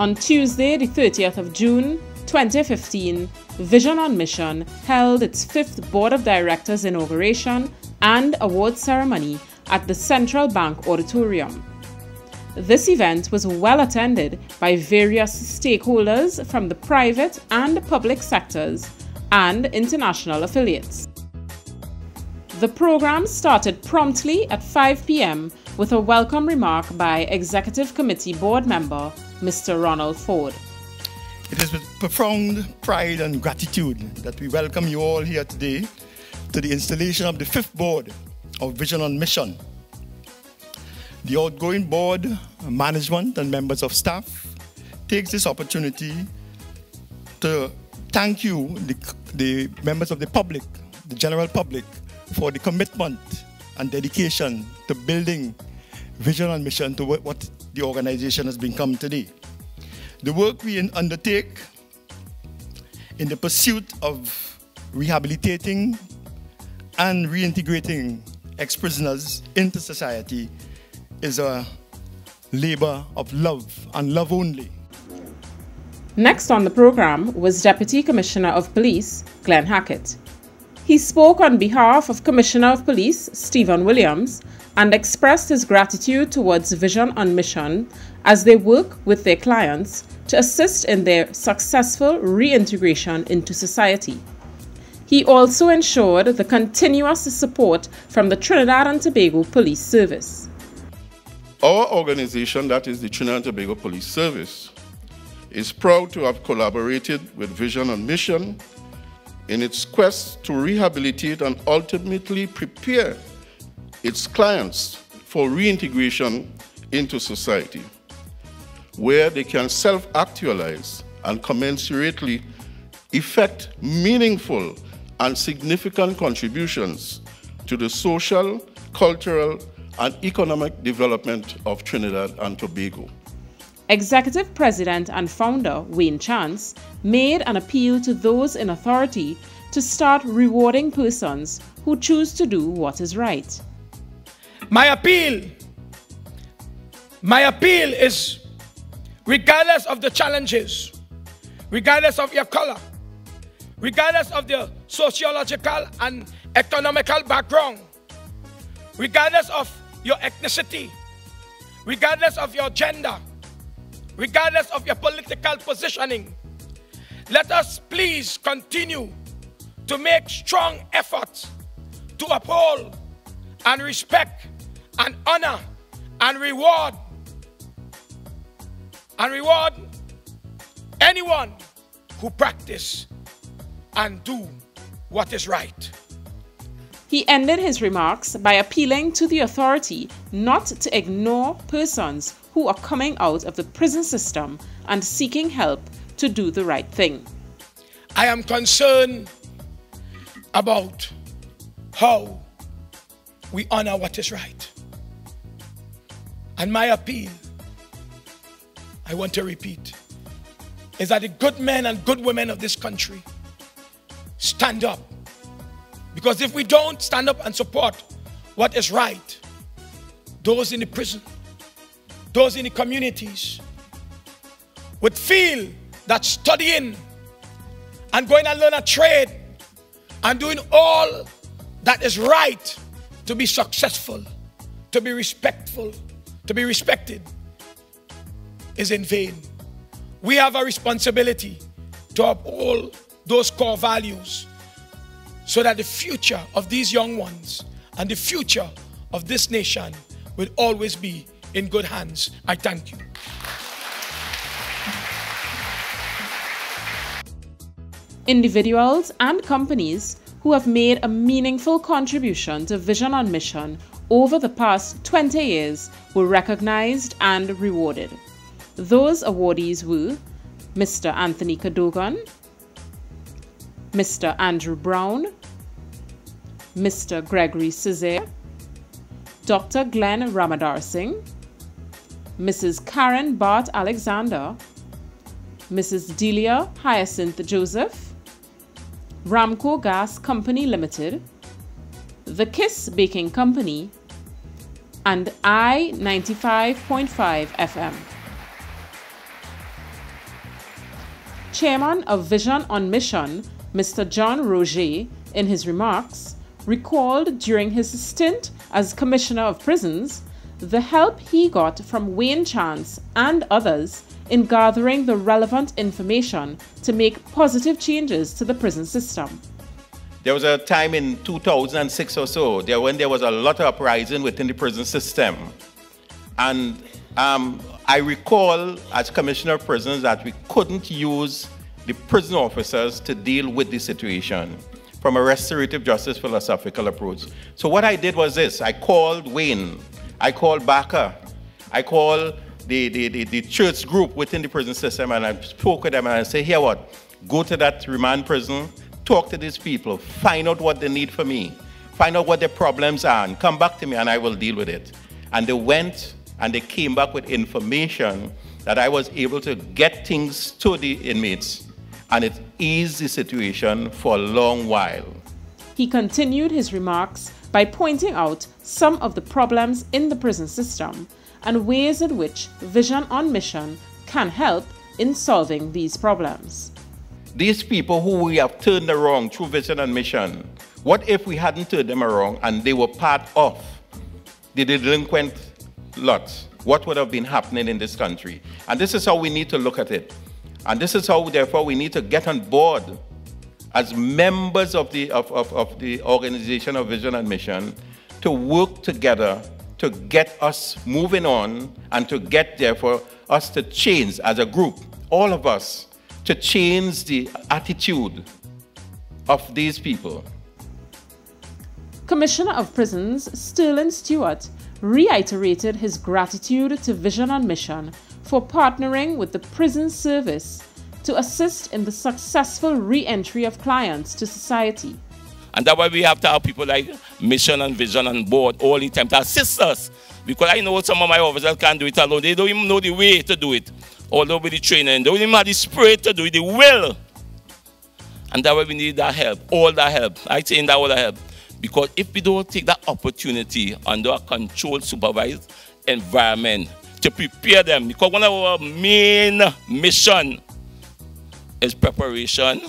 On Tuesday, the 30th of June, 2015, Vision on Mission held its 5th Board of Directors inauguration and award ceremony at the Central Bank Auditorium. This event was well attended by various stakeholders from the private and public sectors and international affiliates. The program started promptly at 5 p.m. with a welcome remark by Executive Committee Board member Mr. Ronald Ford. It is with profound pride and gratitude that we welcome you all here today to the installation of the 5th Board of Vision on Mission. The outgoing board, management and members of staff takes this opportunity to thank you, the members of the public, the general public, for the commitment and dedication to building Vision on Mission to what the organization has become today. The work we undertake in the pursuit of rehabilitating and reintegrating ex-prisoners into society is a labor of love and love only. Next on the program was Deputy Commissioner of Police Glenn Hackett. He spoke on behalf of Commissioner of Police Stephen Williams and expressed his gratitude towards Vision on Mission as they work with their clients to assist in their successful reintegration into society. He also ensured the continuous support from the Trinidad and Tobago Police Service. Our organization, that is the Trinidad and Tobago Police Service, is proud to have collaborated with Vision on Mission in its quest to rehabilitate and ultimately prepare its clients for reintegration into society, where they can self-actualize and commensurately effect meaningful and significant contributions to the social, cultural, and economic development of Trinidad and Tobago. Executive President and Founder Wayne Chance made an appeal to those in authority to start rewarding persons who choose to do what is right. My appeal is, regardless of the challenges, regardless of your color, regardless of the sociological and economical background, regardless of your ethnicity, regardless of your gender, regardless of your political positioning, let us please continue to make strong efforts to uphold and respect and honor and reward anyone who practice and do what is right. He ended his remarks by appealing to the authority not to ignore persons who are coming out of the prison system and seeking help to do the right thing. I am concerned about how we honor what is right. And my appeal, I want to repeat, is that the good men and good women of this country stand up. Because if we don't stand up and support what is right, those in the prison, those in the communities would feel that studying and going and learn a trade and doing all that is right to be successful, to be respectful, to be respected is in vain. We have a responsibility to uphold those core values so that the future of these young ones and the future of this nation will always be in good hands. I thank you. Individuals and companies who have made a meaningful contribution to Vision on Mission over the past 20 years were recognized and rewarded. Those awardees were Mr. Anthony Cadogan, Mr. Andrew Brown, Mr. Gregory Cesare, Dr. Glenn Ramadar Singh, Mrs. Karen Bart Alexander, Mrs. Delia Hyacinth Joseph, Ramco Gas Company Limited, The Kiss Baking Company, and I-95.5 FM. Chairman of Vision on Mission, Mr. John Roger, in his remarks, recalled during his stint as Commissioner of Prisons the help he got from Wayne Chance and others in gathering the relevant information to make positive changes to the prison system. There was a time in 2006 or so when there was a lot of uprising within the prison system. And I recall as Commissioner of Prisons that we couldn't use the prison officers to deal with the situation from a restorative justice philosophical approach. So what I did was this: I called Wayne, I called Barker, I called the church group within the prison system, and I spoke with them and I said, here what, go to that remand prison, talk to these people, find out what they need from me, find out what their problems are, and come back to me and I will deal with it. And they went and they came back with information that I was able to get things to the inmates, and it eased the situation for a long while. He continued his remarks by pointing out some of the problems in the prison system and ways in which Vision on Mission can help in solving these problems. These people who we have turned around through Vision on Mission, what if we hadn't turned them around and they were part of the delinquent lots? What would have been happening in this country? And this is how we need to look at it. And this is how, therefore, we need to get on board as members of the organization of Vision and Mission to work together to get us moving on and to get, therefore, us to change as a group, all of us, to change the attitude of these people. Commissioner of Prisons Sterling Stewart reiterated his gratitude to Vision on Mission for partnering with the prison service to assist in the successful re-entry of clients to society. And that's why we have to have people like Mission and Vision on board all the time to assist us. Because I know some of my officers can't do it alone. They don't even know the way to do it. Although with the training, they don't even have the spirit to do it, the will. And that's why we need that help, all that help. I say that all that help. Because if we don't take that opportunity under a controlled, supervised environment to prepare them, because one of our main mission is preparation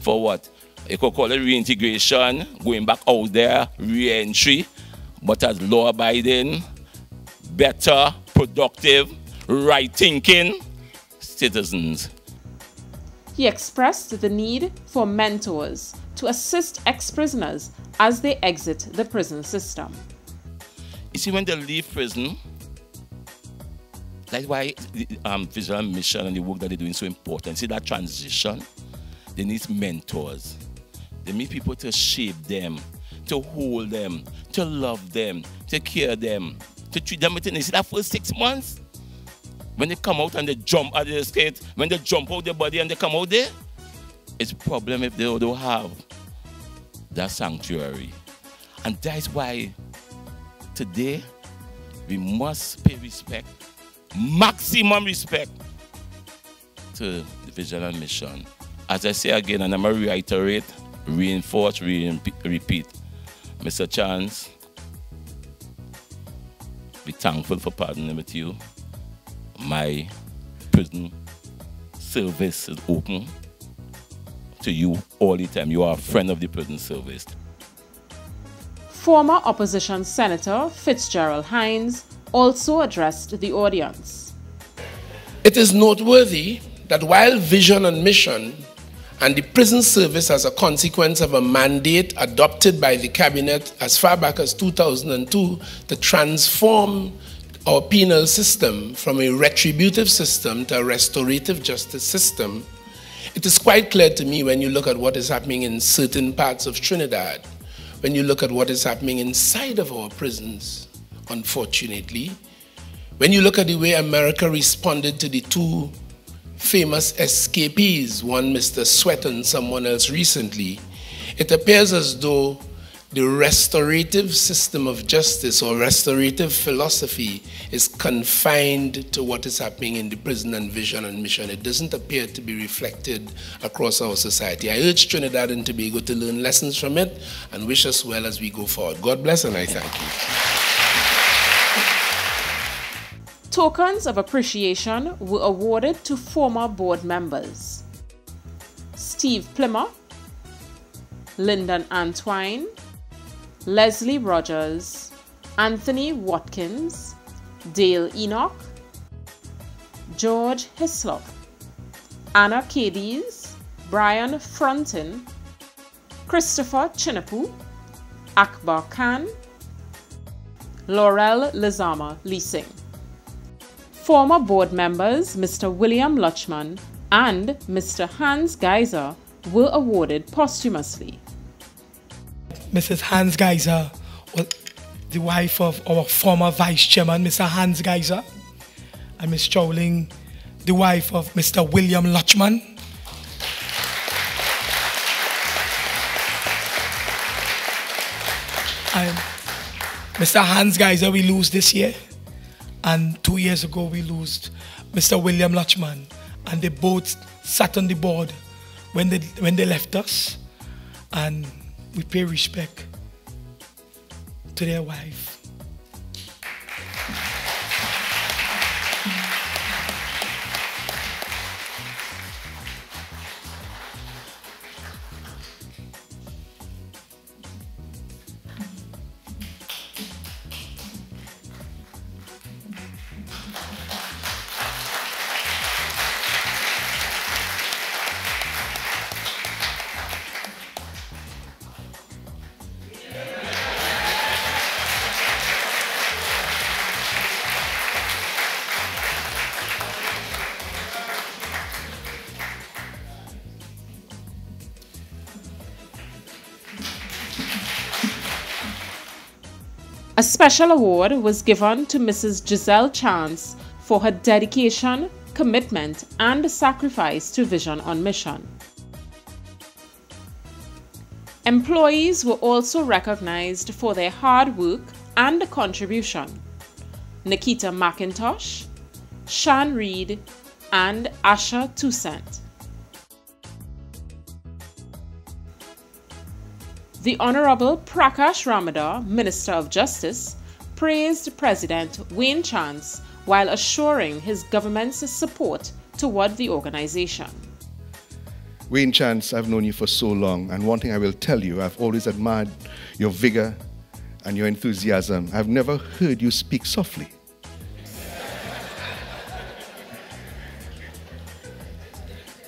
for what? You could call it reintegration, going back out there, re-entry, but as law-abiding, better, productive, right-thinking citizens. He expressed the need for mentors to assist ex-prisoners as they exit the prison system. You see, when they leave prison, that's why Vision and Mission and the work that they're doing is so important. See that transition? They need mentors. They need people to shape them, to hold them, to love them, to care them, to treat them with it. You see that first 6 months? When they come out and they jump out of the skate, when they jump out their body and they come out there, it's a problem if they don't have that sanctuary. And that's why today we must pay respect, maximum respect, to the Vision and Mission. As I say again, and I'm going to reiterate, reinforce, repeat. Mr. Chance, be thankful for partnering with you. My prison service is open to you all the time. You are a friend of the prison service. Former opposition Senator Fitzgerald Hines also addressed the audience. It is noteworthy that while Vision and Mission and the prison service, as a consequence of a mandate adopted by the cabinet as far back as 2002 to transform our penal system from a retributive system to a restorative justice system, it is quite clear to me when you look at what is happening in certain parts of Trinidad, when you look at what is happening inside of our prisons, unfortunately, when you look at the way America responded to the two famous escapees, one Mr. Sweat and someone else recently, it appears as though the restorative system of justice or restorative philosophy is confined to what is happening in the prison and Vision and Mission. It doesn't appear to be reflected across our society. I urge Trinidad and Tobago to learn lessons from it and wish us well as we go forward. God bless and I thank you. Tokens of appreciation were awarded to former board members. Steve Plimmer, Lyndon Antwine, Leslie Rogers, Anthony Watkins, Dale Enoch, George Hislop, Anna Cadiz, Brian Frontin, Christopher Chinapu, Akbar Khan, Laurel Lizama Leasing. Former board members Mr. William Lutchman and Mr. Hans Geiser were awarded posthumously. Mrs. Hans Geiser was the wife of our former vice chairman, Mr. Hans Geiser, and Ms. Chowling, the wife of Mr. William Lutchman. And Mr. Hans Geiser we lose this year, and 2 years ago we lost Mr. William Lutchman, and they both sat on the board when they left us, and we pay respect to their wife. A special award was given to Mrs. Giselle Chance for her dedication, commitment, and sacrifice to Vision on Mission. Employees were also recognized for their hard work and contribution. Nikita McIntosh, Shan Reed, and Asha Toussaint. The Honorable Prakash Ramadar, Minister of Justice, praised President Wayne Chance while assuring his government's support toward the organization. Wayne Chance, I've known you for so long, and one thing I will tell you, I've always admired your vigor and your enthusiasm. I've never heard you speak softly.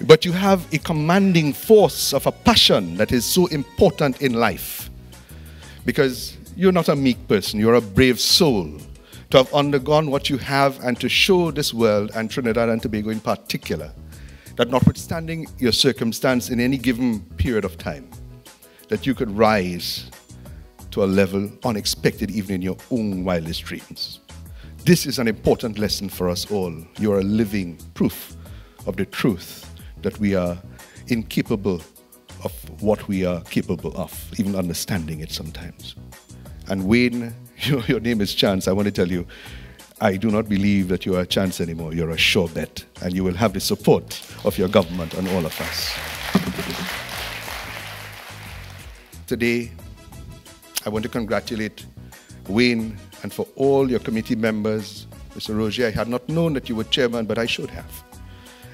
But you have a commanding force of a passion that is so important in life. Because you're not a meek person, you're a brave soul. To have undergone what you have and to show this world, and Trinidad and Tobago in particular, that notwithstanding your circumstance in any given period of time, that you could rise to a level unexpected even in your own wildest dreams. This is an important lesson for us all. You are a living proof of the truth that we are incapable of what we are capable of, even understanding it sometimes. And Wayne, your name is Chance. I want to tell you, I do not believe that you are a chance anymore. You're a sure bet, and you will have the support of your government and all of us. Today, I want to congratulate Wayne, and for all your committee members. Mr. Roger, I had not known that you were chairman, but I should have.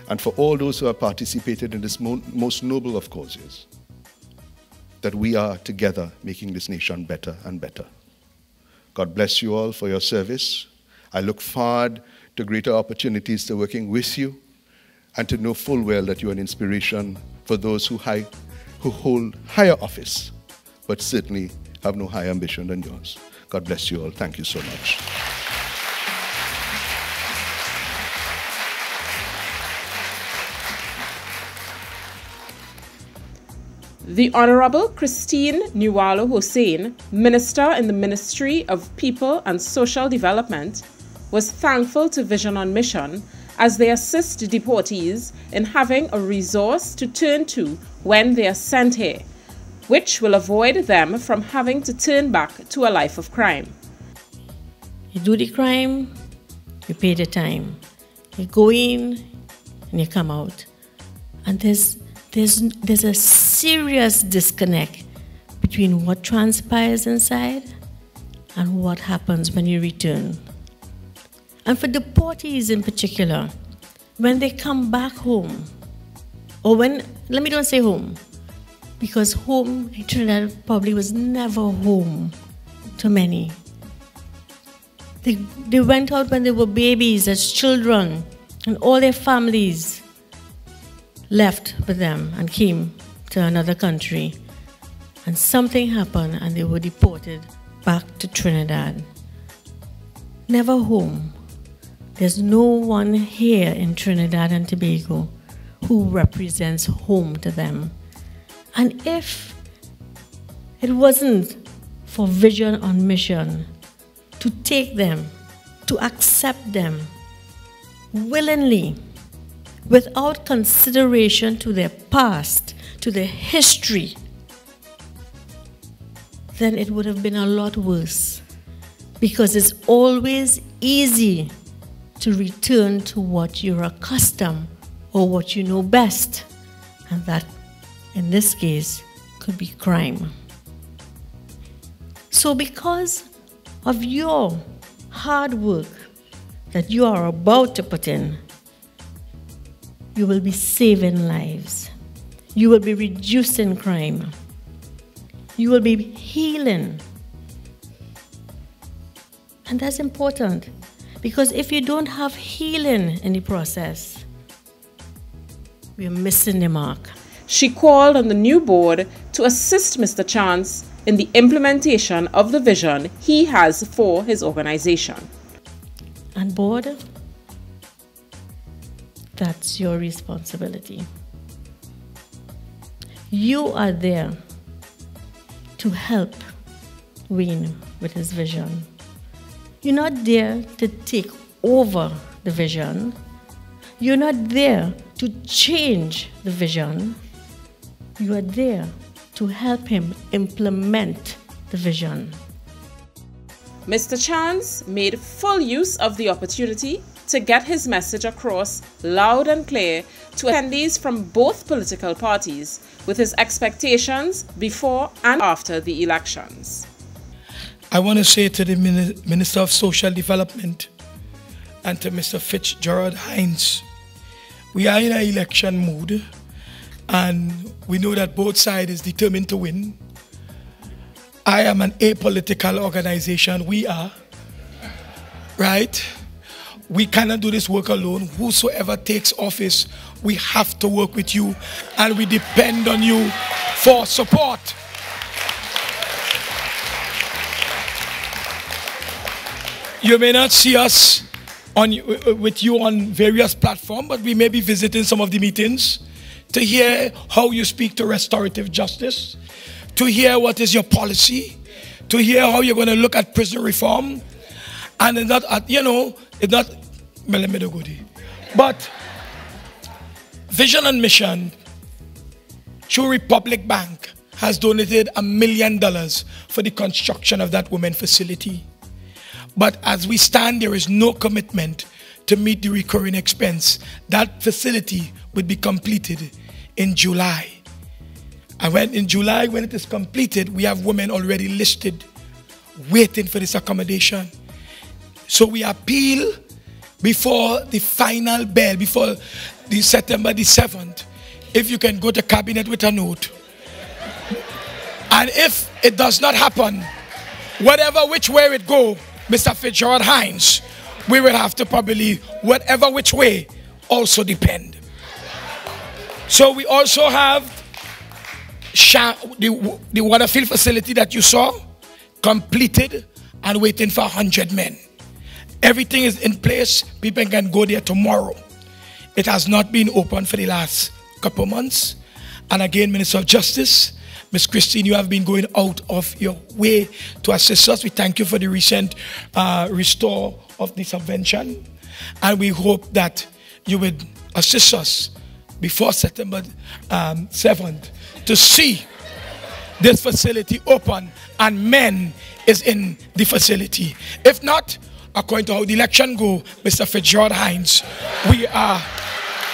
And for all those who have participated in this most noble of causes, that we are together making this nation better and better. God bless you all for your service. I look forward to greater opportunities to working with you and to know full well that you are an inspiration for those who hold higher office, but certainly have no higher ambition than yours. God bless you all. Thank you so much. The Honorable Christine Nuwalo Hossain, Minister in the Ministry of People and Social Development, was thankful to Vision on Mission as they assist deportees in having a resource to turn to when they are sent here, which will avoid them from having to turn back to a life of crime. You do the crime, you pay the time. You go in and you come out. And there's a serious disconnect between what transpires inside and what happens when you return. And for deportees in particular, when they come back home, or when let me don't say home, because home in Trinidad probably was never home to many. They went out when they were babies, as children, and all their families left with them and came to another country. And something happened and they were deported back to Trinidad. Never home. There's no one here in Trinidad and Tobago who represents home to them. And if it wasn't for Vision on Mission to take them, to accept them willingly, without consideration to their past, to their history, then it would have been a lot worse. Because it's always easy to return to what you're accustomed or what you know best. And that, in this case, could be crime. So because of your hard work that you are about to put in, you will be saving lives. You will be reducing crime. You will be healing. And that's important, because if you don't have healing in the process, we're missing the mark. She called on the new board to assist Mr. Chance in the implementation of the vision he has for his organization. And board, that's your responsibility. You are there to help Wayne with his vision. You're not there to take over the vision. You're not there to change the vision. You are there to help him implement the vision. Mr. Chance made full use of the opportunity to get his message across loud and clear to attendees from both political parties with his expectations before and after the elections. I want to say to the Minister of Social Development and to Mr. Fitzgerald Hines, we are in an election mood and we know that both sides is determined to win. I am an apolitical organization, we are, right? We cannot do this work alone. Whosoever takes office, we have to work with you and we depend on you for support. You may not see us with you on various platforms, but we may be visiting some of the meetings to hear how you speak to restorative justice, to hear what is your policy, to hear how you're going to look at prison reform. And it's not, you know, it's not, but Vision and Mission, True Republic Bank, has donated $1 million for the construction of that women facility. But as we stand, there is no commitment to meet the recurring expense. That facility would be completed in July. And in July, when it is completed, we have women already listed, waiting for this accommodation. So we appeal before the final bell, before the September the 7th, if you can go to cabinet with a note. And if it does not happen, whatever which way it go, Mr. Fitzgerald Hines, we will have to probably, whatever which way, also depend. So we also have the Waterfield facility that you saw, completed and waiting for 100 men. Everything is in place. People can go there tomorrow. It has not been open for the last couple months. And again, Minister of Justice, Ms. Christine, you have been going out of your way to assist us. We thank you for the recent restore of the subvention. And we hope that you would assist us before September 7th to see this facility open and men is in the facility. If not, according to how the election go, Mr. Fitzgerald Hines, we are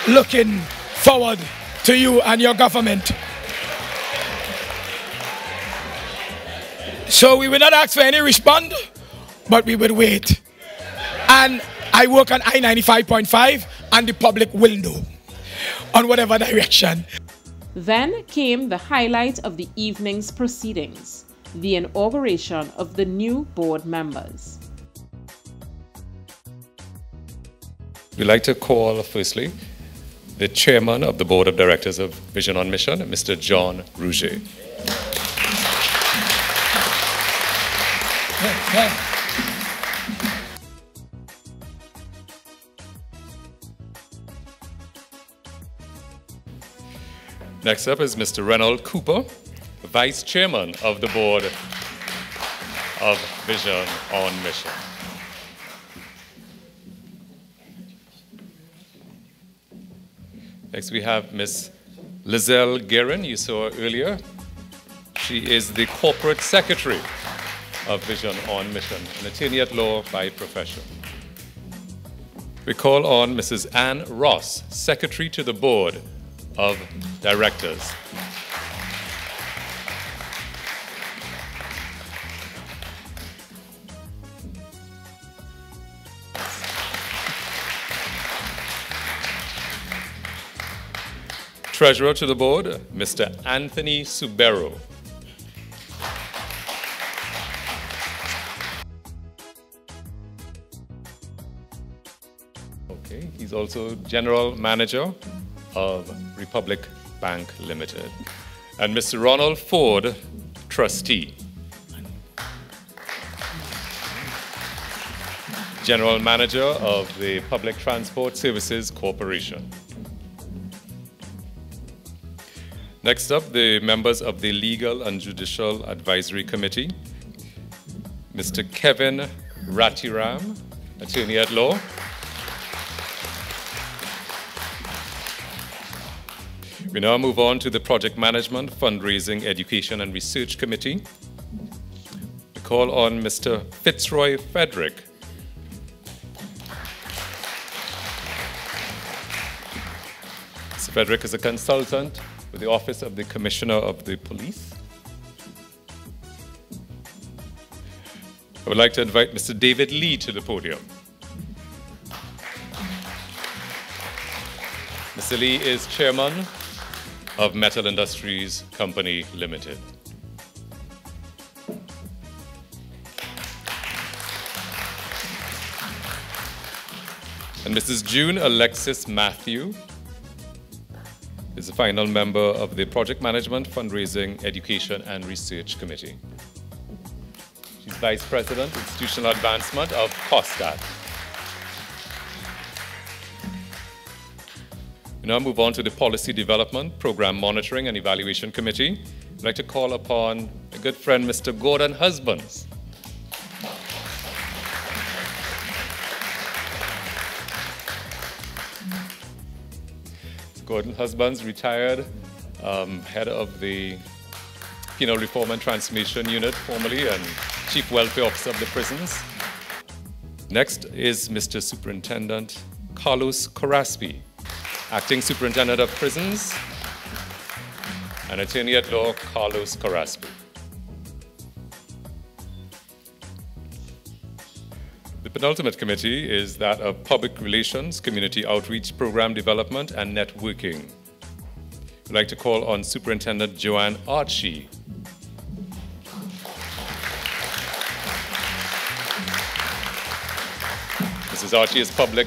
looking forward to you and your government. So we will not ask for any response, but we will wait. And I work on I-95.5 and the public will know on whatever direction. Then came the highlight of the evening's proceedings, the inauguration of the new board members. We'd like to call, firstly, the chairman of the board of directors of Vision on Mission, Mr. John Rouget. Next up is Mr. Reynold Cooper, vice chairman of the board of Vision on Mission. Next we have Ms. Lizelle Guerin, you saw her earlier. She is the corporate secretary of Vision on Mission, an attorney at law by profession. We call on Mrs. Ann Ross, secretary to the board of directors. Treasurer to the board, Mr. Anthony Subero. Okay, he's also general manager of Republic Bank Limited. And Mr. Ronald Ford, trustee. General manager of the Public Transport Services Corporation. Next up, the members of the Legal and Judicial Advisory Committee. Mr. Kevin Ratiram, attorney at law. We now move on to the Project Management, Fundraising, Education and Research Committee. We call on Mr. Fitzroy Frederick. Mr. Frederick is a consultant with the Office of the Commissioner of the Police. I would like to invite Mr. David Lee to the podium. Mr. Lee is chairman of Metal Industries Company Limited. And Mrs. June Alexis Matthew is the final member of the Project Management, Fundraising, Education and Research Committee. She's Vice President, Institutional Advancement of COSTAT. We now move on to the Policy Development, Program Monitoring and Evaluation Committee. I'd like to call upon a good friend, Mr. Gordon Husbands. Gordon Husbands, retired head of the Penal Reform and Transformation Unit, formerly, and Chief Welfare Officer of the prisons. Next is Mr. Superintendent Carlos Carraspi, Acting Superintendent of Prisons, and Attorney at Law Carlos Carraspi. The penultimate committee is that of Public Relations, Community Outreach, Program Development, and Networking. I'd like to call on Superintendent Joanne Archie. Mrs. Archie is Public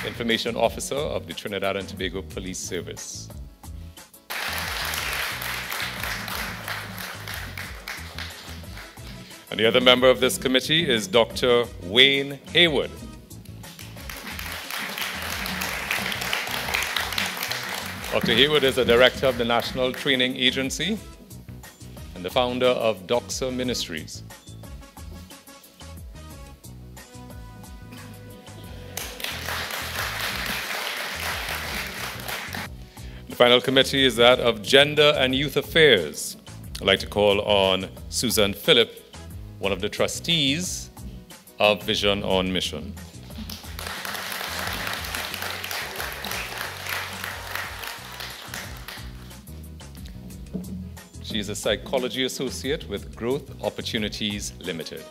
Information Officer of the Trinidad and Tobago Police Service. And the other member of this committee is Dr. Wayne Haywood. Dr. Haywood is a director of the National Training Agency and the founder of Doxa Ministries. The final committee is that of Gender and Youth Affairs. I'd like to call on Susan Phillip, one of the trustees of Vision on Mission. She is a psychology associate with Growth Opportunities Limited.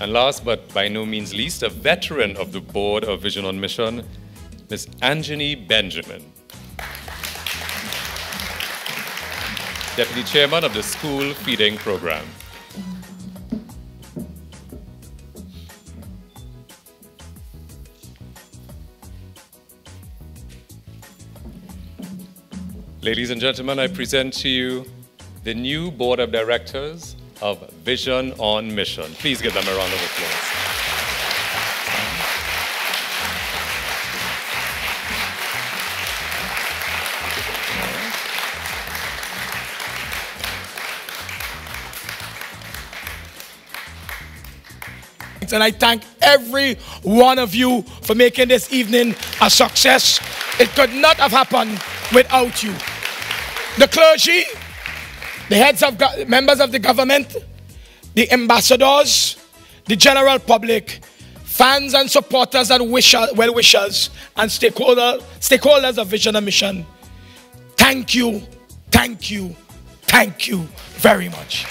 And last but by no means least, a veteran of the board of Vision on Mission, Ms. Anjani Benjamin. Deputy Chairman of the School Feeding Program. Ladies and gentlemen, I present to you the new Board of Directors of Vision on Mission. Please give them a round of applause. And I thank every one of you for making this evening a success. It could not have happened without you. The clergy, the heads of members of the government, the ambassadors, the general public, fans and supporters and well-wishers, and stakeholders of Vision and Mission. Thank you, thank you, thank you very much.